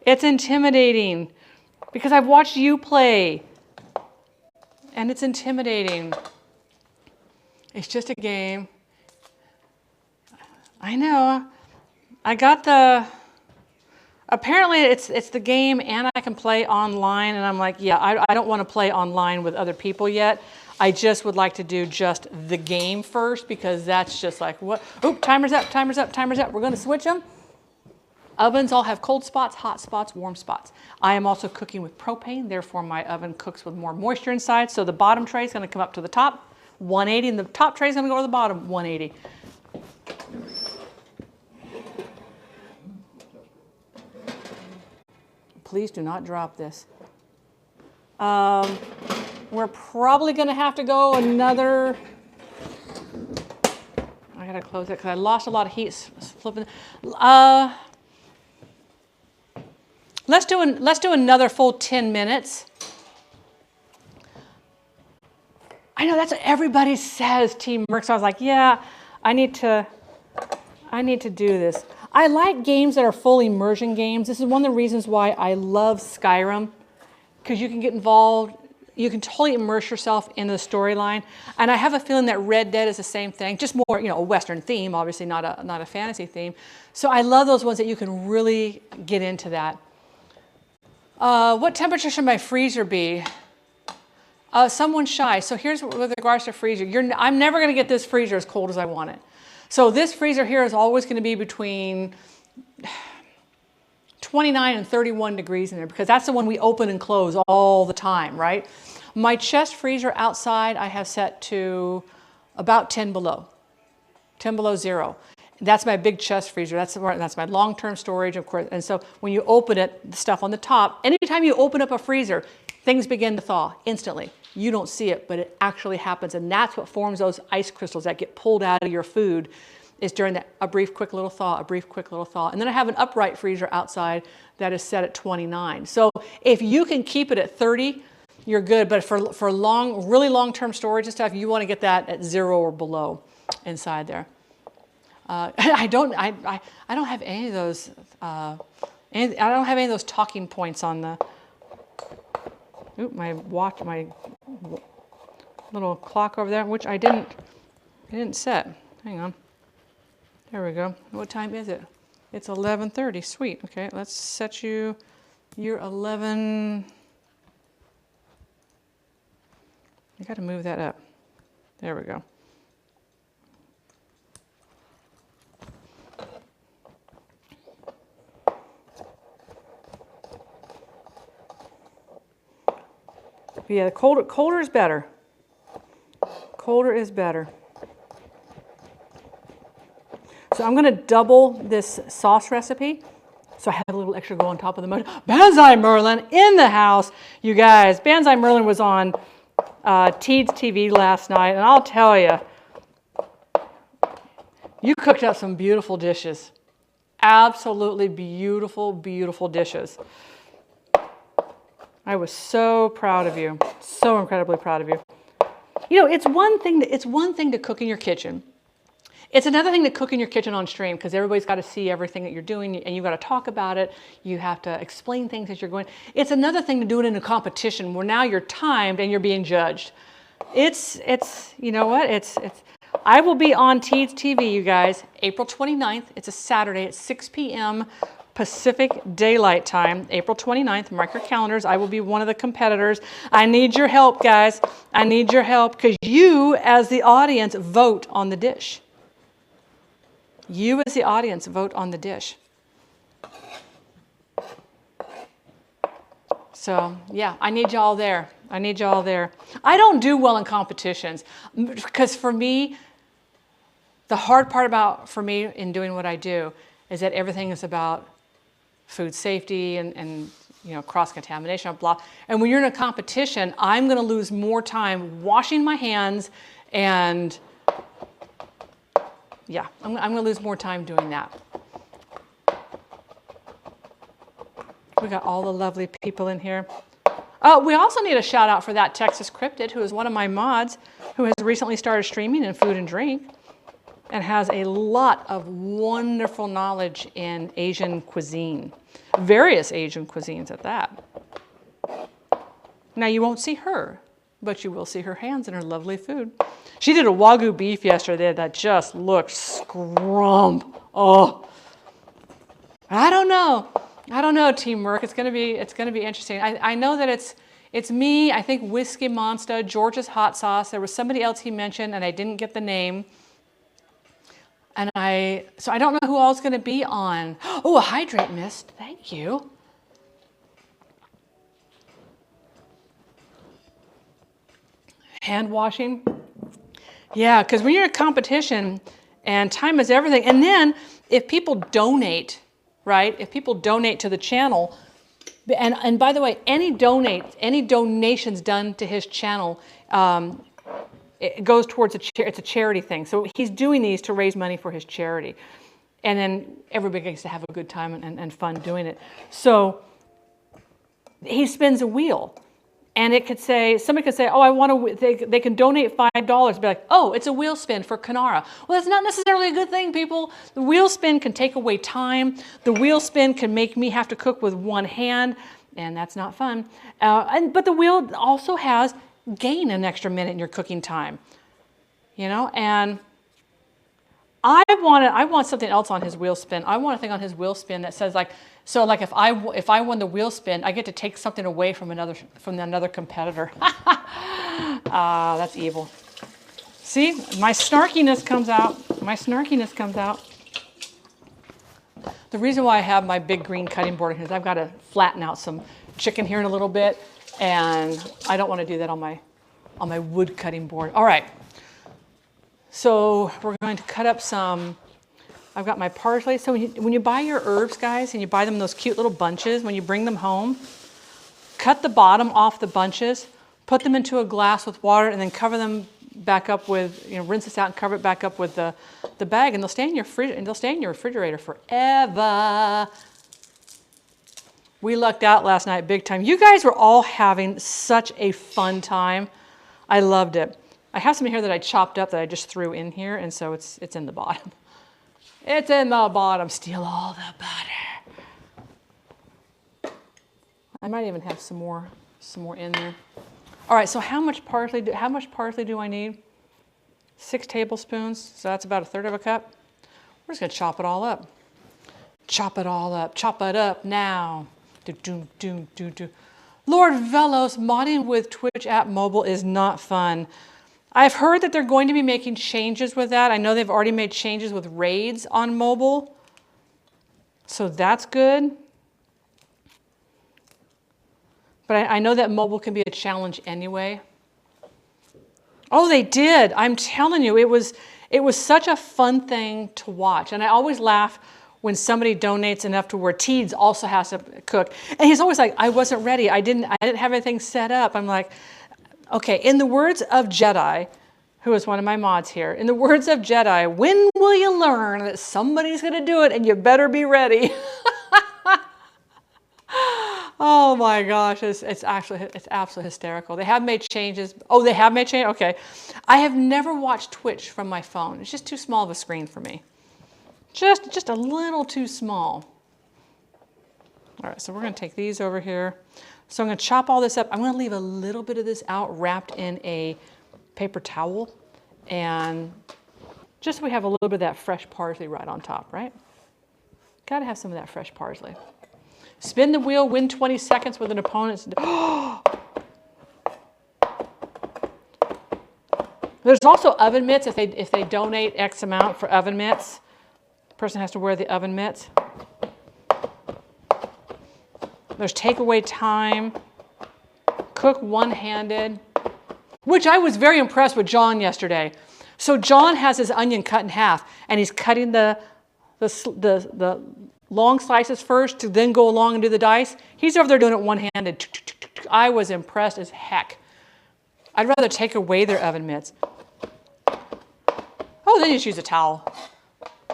It's intimidating because I've watched you play and it's intimidating. It's just a game. I know. I got apparently it's the game and I can play online, and I'm like, yeah, I don't want to play online with other people yet. I just would like to do just the game first, because that's just like, what? Oh, timer's up, timer's up, timer's up. We're going to switch them. Ovens all have cold spots, hot spots, warm spots. I am also cooking with propane, therefore my oven cooks with more moisture inside. So the bottom tray is going to come up to the top, 180, and the top tray is going to go to the bottom, 180. Please do not drop this. We're probably going to have to go another. I got to close it because I lost a lot of heat flipping. Let's do another full 10 minutes. I know that's what everybody says, Team Merck. So I was like, yeah, I need to do this. I like games that are full immersion games. This is one of the reasons why I love Skyrim, because you can get involved. You can totally immerse yourself in the storyline. And I have a feeling that Red Dead is the same thing, just more, a Western theme, obviously not a fantasy theme. So I love those ones that you can really get into that. What temperature should my freezer be? Someone's shy. So here's with regards to freezer. I'm never going to get this freezer as cold as I want it. So this freezer here is always going to be between 29 and 31 degrees in there, because that's the one we open and close all the time, right? My chest freezer outside I have set to about 10 below 0. That's my big chest freezer. That's my long-term storage, of course. And so when you open it, the stuff on the top, anytime you open up a freezer, things begin to thaw instantly. You don't see it, but it actually happens. And that's what forms those ice crystals that get pulled out of your food, is during a brief, quick little thaw, a brief, quick little thaw. And then I have an upright freezer outside that is set at 29. So if you can keep it at 30, you're good. But for really long-term storage and stuff, you want to get that at 0 or below inside there. I don't have any of those. I don't have any of those talking points on the. Oop, my watch, my little clock over there, which I didn't set. Hang on. There we go. What time is it? It's 11:30. Sweet. Okay, let's set you. You're 11. I got to move that up. There we go. Yeah, the colder is better. Colder is better. So I'm going to double this sauce recipe. So I have a little extra go on top of the motion. Banzai Merlin in the house. You guys, Banzai Merlin was on Teeds TV last night, and I'll tell you, you cooked up some beautiful dishes. Absolutely beautiful, beautiful dishes. I was so proud of you, so incredibly proud of you. It's one thing to cook in your kitchen. It's another thing to cook in your kitchen on stream, because everybody's got to see everything that you're doing, and you've got to talk about it. You have to explain things as you're going. It's another thing to do it in a competition where now you're timed and you're being judged. It's you know what? I will be on Teeds TV, you guys, April 29th. It's a Saturday at 6 p.m. Pacific Daylight Time, April 29th. Mark your calendars. I will be one of the competitors. I need your help, guys. I need your help, because you, as the audience, vote on the dish. You, as the audience, vote on the dish. So, yeah, I need y'all there. I need y'all there. I don't do well in competitions, because for me, the hard part for me in doing what I do is that everything is about food safety and cross-contamination, blah. And when you're in a competition, I'm going to lose more time washing my hands, and yeah, I'm going to lose more time doing that. We got all the lovely people in here. We also need a shout out for that Texas Cryptid, who is one of my mods, who has recently started streaming in food and drink, and has a lot of wonderful knowledge in Asian cuisine. various Asian cuisines at that. Now you won't see her, but you will see her hands and her lovely food. She did a Wagyu beef yesterday that just looked scrump. Oh, I don't know, teamwork. It's gonna be interesting. I know that it's me. I think Whiskey Monster, George's hot sauce. There was somebody else he mentioned, and I didn't get the name. And so I don't know who all's gonna be on. Oh, a hydrate mist. Thank you. Hand washing. Yeah, because when you're in a competition and time is everything, and then if people donate, right? If people donate to the channel, and by the way, any donations done to his channel, it goes towards it's a charity thing. So he's doing these to raise money for his charity, and then everybody gets to have a good time and fun doing it. So he spins a wheel. And it could say, somebody could say, oh, I want to, they can donate $5. Be like, oh, it's a wheel spin for Kanara. Well, that's not necessarily a good thing, people. The wheel spin can take away time. The wheel spin can make me have to cook with one hand, and that's not fun. But the wheel also has gain an extra minute in your cooking time, you know? And I want something else on his wheel spin. I want a thing on his wheel spin that says like, so like if I won the wheel spin, I get to take something away from another competitor. That's evil. See, my snarkiness comes out. My snarkiness comes out. The reason why I have my big green cutting board here is I've got to flatten out some chicken here in a little bit, and I don't want to do that on my wood cutting board. All right. So we're going to cut up some. I've got my parsley. So when you buy your herbs, guys, and you buy them in those cute little bunches, when you bring them home, cut the bottom off the bunches, put them into a glass with water, and then cover them back up with, rinse this out and cover it back up with the bag, and they'll stay in your refrigerator forever. We lucked out last night big time. You guys were all having such a fun time. I loved it. I have some here that I chopped up that I just threw in here, and so it's in the bottom. It's in the bottom. Steal all the butter. I might even have some more in there. All right. So how much parsley do I need? 6 tablespoons. So that's about 1/3 of a cup. We're just gonna chop it all up. Chop it all up. Chop it up now. Do. Lord Velos, modding with Twitch app mobile is not fun. I've heard that they're going to be making changes with that. I know they've already made changes with raids on mobile. So that's good. But I know that mobile can be a challenge anyway. Oh, they did. I'm telling you, it was such a fun thing to watch. And I always laugh when somebody donates enough to where Teeds also has to cook. And he's always like, I wasn't ready. I didn't have anything set up. I'm like, okay, in the words of Jedi, who is one of my mods here, in the words of Jedi, when will you learn that somebody's going to do it and you better be ready? Oh my gosh, it's absolutely hysterical. They have made changes. Oh, they have made changes? Okay. I have never watched Twitch from my phone. It's just too small of a screen for me. Just a little too small. All right, so we're going to take these over here. So I'm going to chop all this up. I'm going to leave a little bit of this out wrapped in a paper towel, and just so we have a little bit of that fresh parsley right on top, right? Got to have some of that fresh parsley. Spin the wheel, win 20 seconds with an opponent's... There's also oven mitts if they donate X amount for oven mitts. The person has to wear the oven mitts. There's takeaway time, cook one-handed, which I was very impressed with John yesterday. So John has his onion cut in half, and he's cutting the long slices first to then go along and do the dice. He's over there doing it one-handed. I was impressed as heck. I'd rather take away their oven mitts. Oh, then you just use a towel.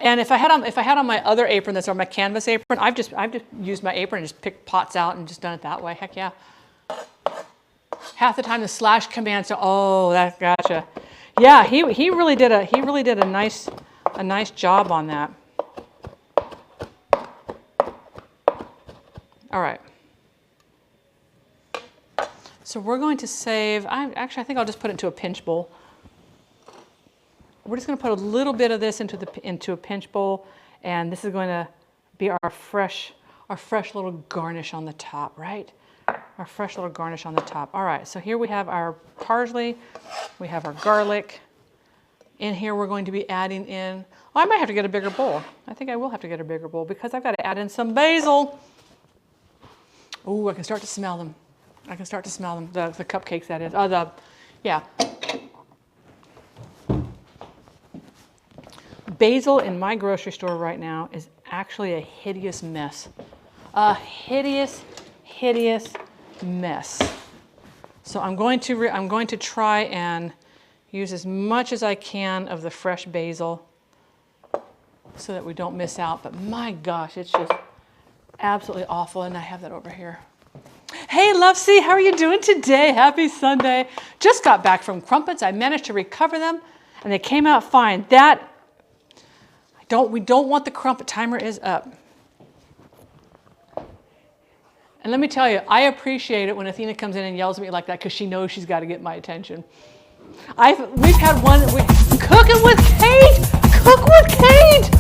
And if I had on my other apron that's on my canvas apron, I've just used my apron and just picked pots out and just done it that way. Heck yeah. Half the time the slash command, so oh, that gotcha. Yeah, he really did a nice job on that. All right. So we're going to save, I think I'll just put it into a pinch bowl. We're just going to put a little bit of this into a pinch bowl, and this is going to be our fresh little garnish on the top, right? Our fresh little garnish on the top. All right, so here we have our parsley, we have our garlic. In here we're going to be adding in, oh, I might have to get a bigger bowl. I think I will have to get a bigger bowl because I've got to add in some basil. Oh, I can start to smell them. I can start to smell them, the cupcakes that is. Yeah. Basil in my grocery store right now is actually a hideous mess. A hideous, hideous mess. So I'm going to try and use as much as I can of the fresh basil so that we don't miss out. But my gosh, it's just absolutely awful. And I have that over here. Hey, Lovesy, how are you doing today? Happy Sunday. Just got back from crumpets. I managed to recover them, and they came out fine. We don't want the crumpet. Timer is up. And let me tell you, I appreciate it when Athena comes in and yells at me like that because she knows she's got to get my attention. We've had one, cooking with Kate! Cook with Kate!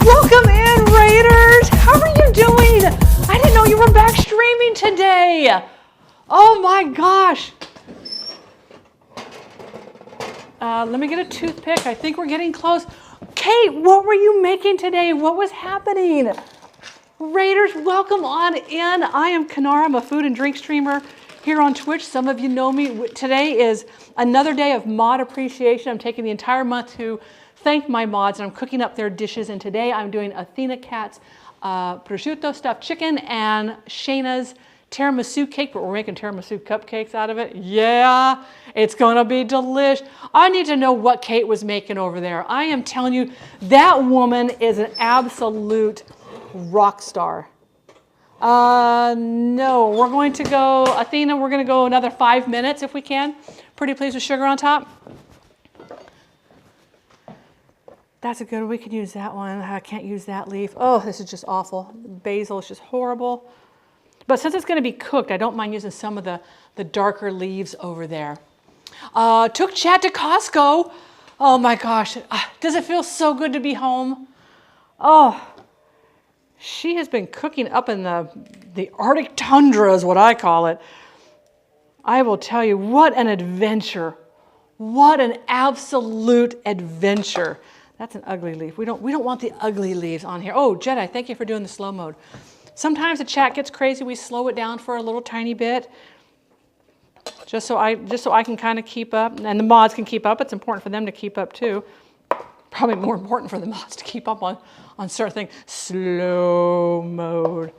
Welcome in, Raiders! How are you doing? I didn't know you were back streaming today. Oh my gosh. Let me get a toothpick. I think we're getting close. Kate, what were you making today? What was happening? Raiders, welcome on in. I am Kanara. I'm a food and drink streamer here on Twitch. Some of you know me. Today is another day of mod appreciation. I'm taking the entire month to thank my mods, and I'm cooking up their dishes. And today I'm doing Athena Cat's prosciutto stuffed chicken and Shayna's tiramisu cake, but we're making tiramisu cupcakes out of it. Yeah, it's gonna be delish. I need to know what Kate was making over there. I am telling you, that woman is an absolute rock star. No, we're going to go, Athena, we're gonna go another 5 minutes if we can. Pretty please with sugar on top. That's a good one. We could use that one. I can't use that leaf. Oh, this is just awful. Basil is just horrible. But since it's going to be cooked, I don't mind using some of the darker leaves over there. Took Chad to Costco. Oh my gosh. Does it feel so good to be home? Oh, she has been cooking up in the Arctic tundra is what I call it. I will tell you, what an adventure. What an absolute adventure. That's an ugly leaf. We don't want the ugly leaves on here. Oh, Jedi, thank you for doing the slow mode. Sometimes the chat gets crazy. We slow it down for a little tiny bit, just so I can kind of keep up, and the mods can keep up. It's important for them to keep up too. Probably more important for the mods to keep up on certain things. Slow mode.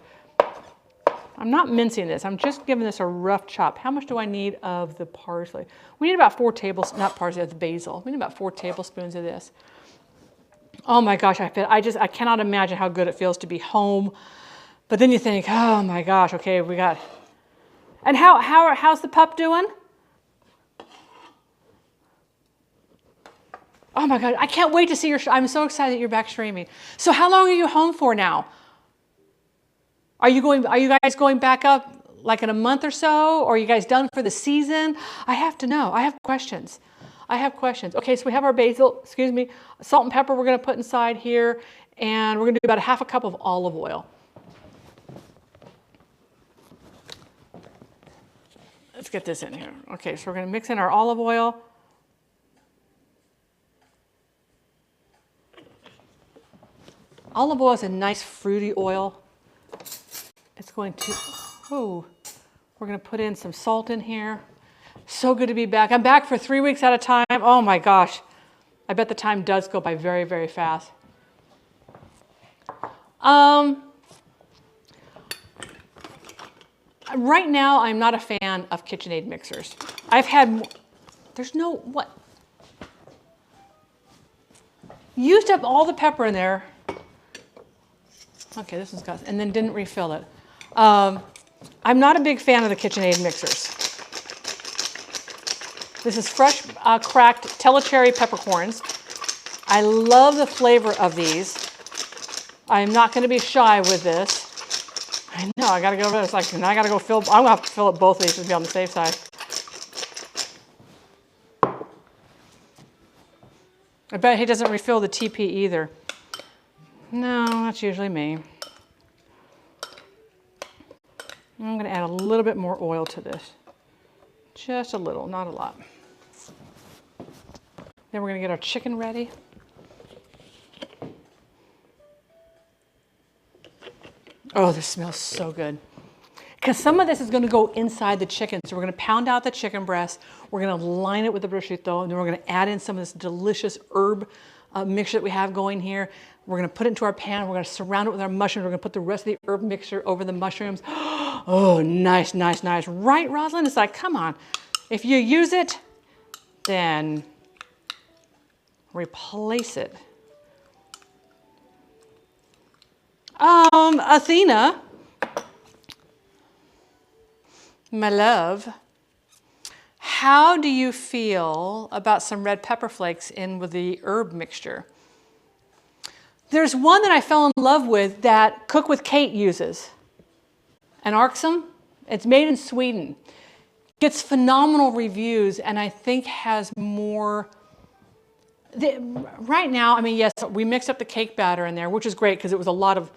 I'm not mincing this. I'm just giving this a rough chop. How much do I need of the parsley? We need about 4 tablespoons, not parsley, the basil. We need about 4 tablespoons of this. Oh my gosh, I cannot imagine how good it feels to be home. But then you think, oh my gosh, okay, we got. And how's the pup doing? Oh my God, I can't wait to see I'm so excited that you're back streaming. So how long are you home for now? Are you guys going back up like in a month or so? Or are you guys done for the season? I have to know. I have questions. Okay, so we have our basil, salt and pepper we're gonna put inside here, and we're gonna do about 1/2 cup of olive oil. Let's get this in here. Okay, so we're gonna mix in our olive oil. Olive oil is a nice fruity oil. It's going to, we're gonna put in some salt in here. So good to be back. I'm back for 3 weeks at a time. Oh my gosh. I bet the time does go by very, very fast. Right now, I'm not a fan of KitchenAid mixers. Used up all the pepper in there. Okay, this one's got, and then didn't refill it. I'm not a big fan of the KitchenAid mixers. This is fresh cracked Telecherry peppercorns. I love the flavor of these. I'm not going to be shy with this. I know, I gotta go, it's like, now I gotta go fill, I'm gonna have to fill up both of these to be on the safe side. I bet he doesn't refill the TP either. No, that's usually me. I'm gonna add a little bit more oil to this. Just a little, not a lot. Then we're gonna get our chicken ready. Oh, this smells so good. Because some of this is going to go inside the chicken. So we're going to pound out the chicken breast. We're going to line it with the prosciutto. And then we're going to add in some of this delicious herb mixture that we have going here. We're going to put it into our pan. We're going to surround it with our mushrooms. We're going to put the rest of the herb mixture over the mushrooms. Oh, nice, nice, nice. Right, Rosalind? It's like, come on. If you use it, then replace it. Athena, my love, how do you feel about some red pepper flakes in with the herb mixture? There's one that I fell in love with that Cook with Kate uses, an Arxum. It's made in Sweden. Gets phenomenal reviews and I think has more. Right now, I mean, yes, we mixed up the cake batter in there, which is great because it was a lot of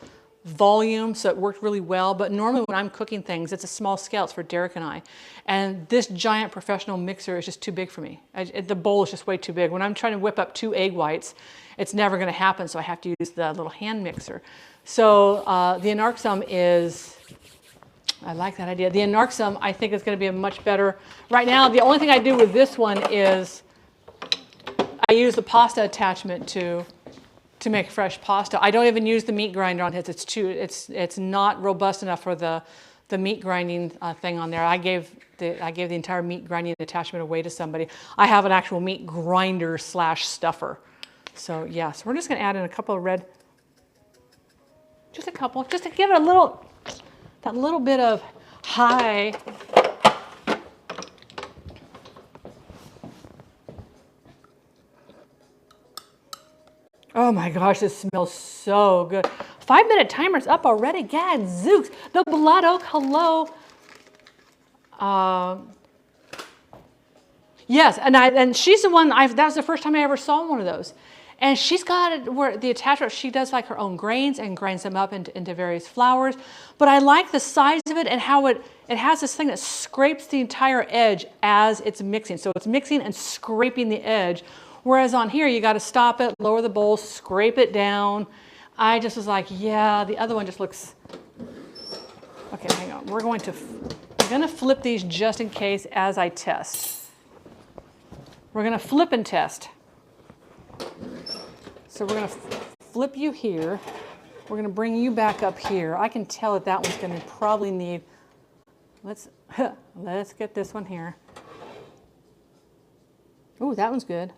volume, so it worked really well. But normally when I'm cooking things, it's a small scale. It's for Derek and I. And this giant professional mixer is just too big for me. The bowl is just way too big. When I'm trying to whip up 2 egg whites, it's never going to happen, so I have to use the little hand mixer. So the Anarxum is, I like that idea. The Anarxum, I think, is going to be a much better. Right now, the only thing I do with this one is I use the pasta attachment to make fresh pasta. I don't even use the meat grinder on his. It's not robust enough for the meat grinding thing on there. I gave the entire meat grinding attachment away to somebody. I have an actual meat grinder / stuffer. So yeah, so we're just going to add in a couple of red, just a couple, just to give it that little bit of high. Oh my gosh, this smells so good. 5-minute timer's up already. Gadzooks. The blood oak, hello. Yes, and she's the one, that was the first time I ever saw one of those. And she's got it where the attachment, she does like her own grains and grinds them up into various flours. But I like the size of it and how it has this thing that scrapes the entire edge as it's mixing. So it's mixing and scraping the edge. Whereas on here, you got to stop it, lower the bowl, scrape it down. I just was like, yeah, the other one just looks. Okay, hang on. I'm going to flip these just in case as I test. We're going to flip and test. So we're going to flip you here. We're going to bring you back up here. I can tell that one's going to probably need. Let's get this one here. Ooh, that one's good.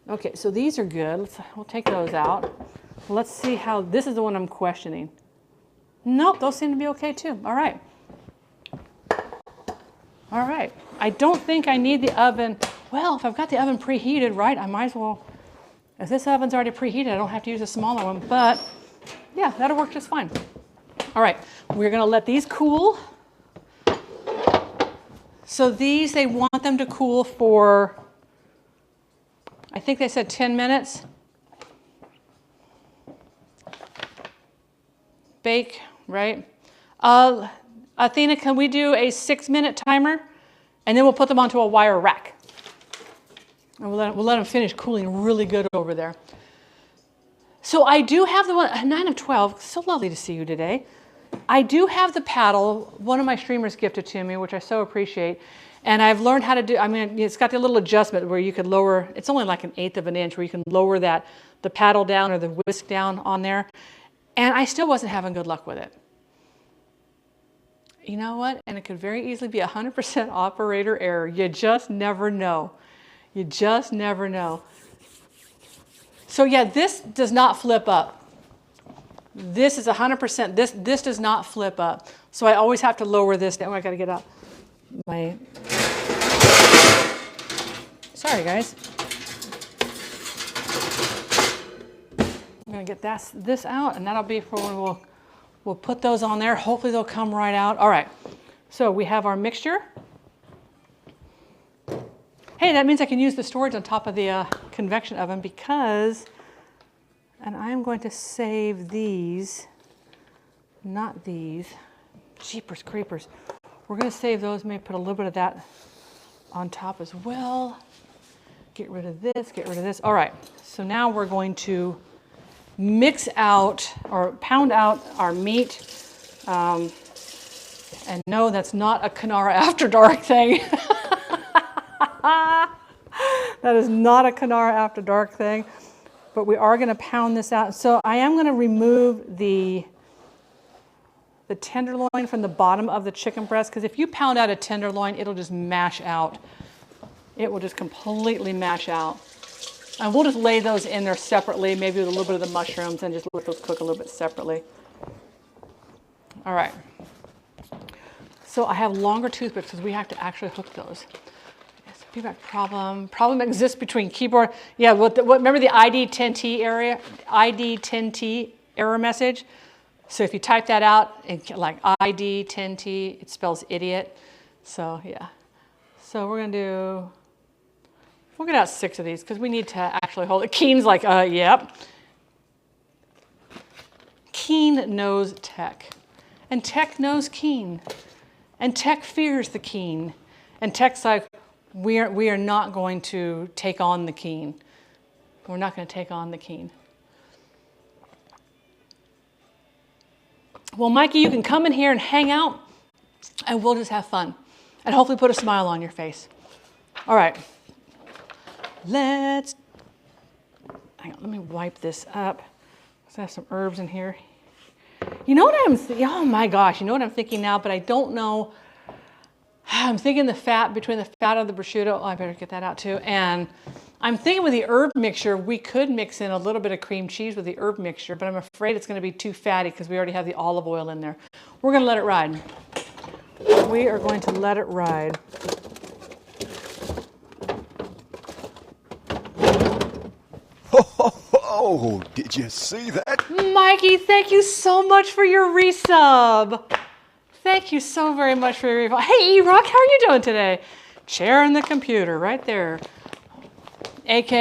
Okay, so these are good. We'll take those out. Let's see how, this is the one I'm questioning. Nope, those seem to be okay too. All right. All right. I don't think I need the oven. Well, if I've got the oven preheated, right, I might as well, if this oven's already preheated, I don't have to use a smaller one, but yeah, that'll work just fine. All right, we're gonna let these cool. So these, they want them to cool for, I think they said 10 minutes. Bake, right? Athena, can we do a 6-minute timer? And then we'll put them onto a wire rack. And we'll let them finish cooling really good over there. So I do have the one, 9 of 12. So lovely to see you today. I do have the paddle. One of my streamers gifted to me, which I so appreciate. And I've learned how to do, I mean, it's got the little adjustment where you could lower, it's only like 1/8 of an inch where you can lower the paddle down or the whisk down on there. And I still wasn't having good luck with it. You know what? And it could very easily be 100% operator error. You just never know. You just never know. So yeah, this does not flip up. This is 100%, this does not flip up. So I always have to lower this down. I gotta get out my, sorry guys. I'm gonna get this out and that'll be for when we'll We'll put those on there. Hopefully they'll come right out. All right, so we have our mixture. Hey, that means I can use the storage on top of the convection oven because, and I'm going to save these, not these, jeepers creepers. We're going to save those, maybe put a little bit of that on top as well. Get rid of this, get rid of this. All right, so now we're going to mix out or pound out our meat. And no, that's not a Canara After Dark thing. That is not a Canara After Dark thing, but we are going to pound this out. So I am going to remove the tenderloin from the bottom of the chicken breast, because if you pound out a tenderloin, it'll just mash out. It will just completely mash out. And we'll just lay those in there separately, maybe with a little bit of the mushrooms, and just let those cook a little bit separately. All right. So I have longer toothpicks because we have to actually hook those. Feedback problem exists between keyboard. Yeah, remember the ID10T area, ID10T error message? So if you type that out, like ID10T, it spells idiot. So yeah. So we're gonna do, we'll get out 6 of these because we need to actually hold it. Keen's like, yep. Keen knows tech. And tech knows Keen. And tech fears the Keen. And tech's like, we are not going to take on the Keen. We're not going to take on the Keen. Well, Mikey, you can come in here and hang out, and we'll just have fun. And hopefully put a smile on your face. All right. Hang on, let me wipe this up. Let's have some herbs in here. You know what oh my gosh, you know what I'm thinking now, but I don't know. I'm thinking the fat, between the fat of the prosciutto, oh, I better get that out too. And I'm thinking with the herb mixture, we could mix in a little bit of cream cheese with the herb mixture, but I'm afraid it's going to be too fatty because we already have the olive oil in there. We're going to let it ride. We are going to let it ride. Oh, did you see that? Mikey, thank you so much for your resub. Thank you so very much for your resub. Hey, E-Rock, how are you doing today? Sharing the computer right there. AK